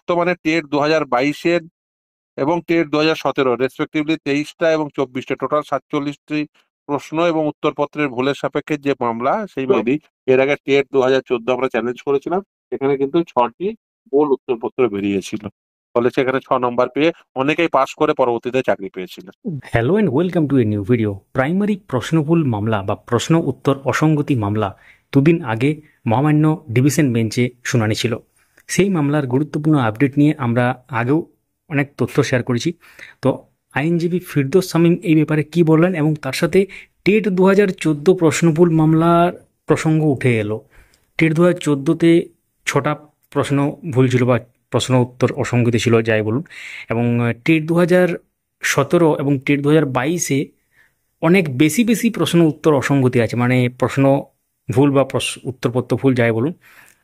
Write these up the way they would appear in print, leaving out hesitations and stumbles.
বর্তমানে টেট 2022-এর এবং TET 2017 respectively 23টা এবং 24টা টোটাল 47টি প্রশ্ন এবং উত্তরপত্রের ভুলের সাপেক্ষে যে মামলা সেই মামলা এর আগে টেট 2014 আমরা চ্যালেঞ্জ করেছিলাম, এখানে কিন্তু 6টি ভুল উত্তরপত্র বেরিয়েছিল, ফলে সেখানে 6 নম্বর পেয়ে অনেকেই পাশ করে পরবর্তীতে চাকরি পেয়েছিল। Hello and welcome to a new video. Primary প্রশ্নভুল মামলা বা প্রশ্ন উত্তর অসঙ্গতি মামলা দুদিন আগে মহামান্য ডিভিশন বেঞ্চে শুনানি ছিল। সেই মামলার গুরুত্বপূর্ণ আপডেট নিয়ে আমরা আগেও অনেক তথ্য শেয়ার করেছি। তো আইনজীবী ফিরদৌস শামীম এই ব্যাপারে কি বললেন এবং তার সাথে টেট 2014 প্রশ্নভুল মামলার প্রসঙ্গ উঠে এলো। টেট 2014-তে 6টা প্রশ্ন ভুল ছিল বা প্রশ্ন উত্তর অসঙ্গতি ছিল যাই বলুন, এবং টেট 2017 এবং টেট 2022-এ অনেক বেশি বেশি প্রশ্ন উত্তর অসঙ্গতি আছে, মানে প্রশ্ন ভুল বা উত্তরপত্র ভুল যাই বলুন,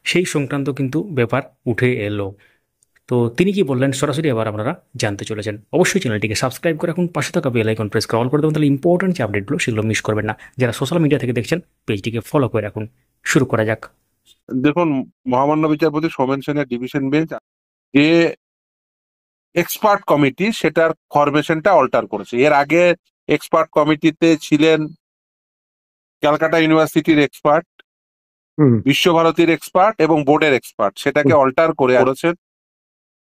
সেই সংক্রান্ত কিন্তু ব্যাপার উঠে এলো। তো তিনি কি বললেন সরাসরি এবার আপনারা জানতে চলেছেন। অবশ্যই চ্যানেলটিকে সাবস্ক্রাইব করে রাখুন, পাশে থাকা বেল আইকন প্রেস করে অল করে দেবেন, তাহলে ইম্পর্টেন্ট যে আপডেটগুলো সেগুলো মিস করবেন না। যারা সোশ্যাল মিডিয়া থেকে দেখছেন পেজটিকে ফলো করে রাখুন। শুরু করা যাক। দেখুন, মহামান্য বিচারপতি সোমেন সেনের ডিভিশন বেঞ্চ যে এক্সপার্ট কমিটি সেটার ফরমেশনটা অল্টার করেছে। এর আগে এক্সপার্ট কমিটিতে ছিলেন ক্যালকাটা ইউনিভার্সিটির এক্সপার্ট, বিশ্বভারতীর এক্সপার্ট এবং বোর্ডের এক্সপার্ট, সেটাকে অল্টার করে করেছেন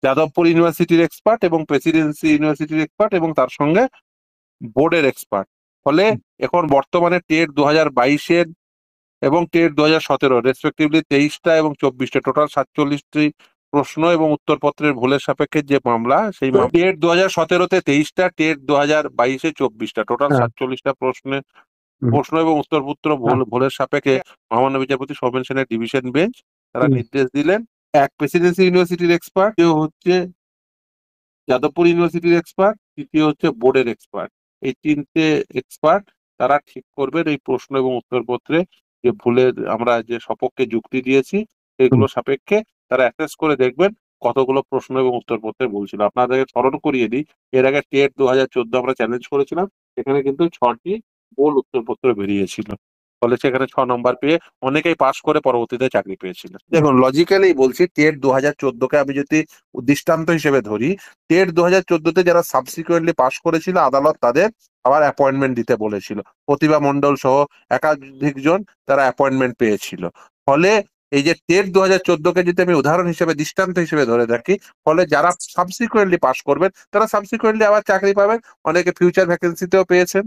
যাদবপুর ইউনিভার্সিটির এক্সপার্ট এবং প্রেসিডেন্সি ইউনিভার্সিটির এক্সপার্ট এবং তার সঙ্গে বোর্ডের এক্সপার্ট। ফলে এখন বর্তমানে টেট 2022-এর এবং টেট 2017 রেসপেক্টিভলি 23টা এবং 24টা টোটাল 47টি প্রশ্ন এবং উত্তরপত্রের ভুলের সাপেক্ষে যে মামলা সেই টেট 2017-তে 23টা, টেট 2022-এ 24টা টোটাল 47টা প্রশ্ন এবং উত্তরপত্র ভুলের সাপেক্ষে মহামান্য বিচারপতি সোমেন সেনের ডিভিশন বেঞ্চ তারা নির্দেশ দিলেন, এক প্রেসিডেন্সি ইউনিভার্সিটির এক্সপার্ট, কেউ হচ্ছে যাদবপুর ইউনিভার্সিটির এক্সপার্ট, তৃতীয় হচ্ছে বোর্ডের এক্সপার্ট। এই 3টে এক্সপার্ট তারা ঠিক করবেন এই প্রশ্ন এবং উত্তরপত্রে যে ভুলের আমরা যে সপক্ষে যুক্তি দিয়েছি সেগুলো সাপেক্ষে তারা অ্যাসেস করে দেখবেন কতগুলো প্রশ্ন এবং উত্তরপত্রে ভুল ছিল। আপনাদেরকে স্মরণ করিয়ে দিই, এর আগে টেট 2014 আমরা চ্যালেঞ্জ করেছিলাম, এখানে কিন্তু 6টি ভুল উত্তরপত্র বেরিয়েছিল, ফলে সেখানে 6 নম্বর পেয়ে অনেকেই পাশ করে পরবর্তীতে চাকরি পেয়েছিল। দেখুন, লজিক্যালি বলছি, টেট 2014-কে আমি যদি দৃষ্টান্ত হিসেবে ধরি, টেট 2014-তে যারা সাবসিকুয়েন্টলি পাশ করেছিল আদালত তাদের আবার অ্যাপয়েন্টমেন্ট দিতে বলেছিল। প্রতিভা মণ্ডল সহ একাধিক জন তারা অ্যাপয়েন্টমেন্ট পেয়েছিল। ফলে এই যে টেট 2014-কে যদি আমি উদাহরণ হিসেবে দৃষ্টান্ত হিসেবে ধরে থাকি, ফলে যারা সাবসিকুয়েন্টলি পাশ করবেন তারা সাবসিকুয়েন্টলি আবার চাকরি পাবেন, অনেকে ফিউচার ভ্যাকেন্সিতেও পেয়েছেন।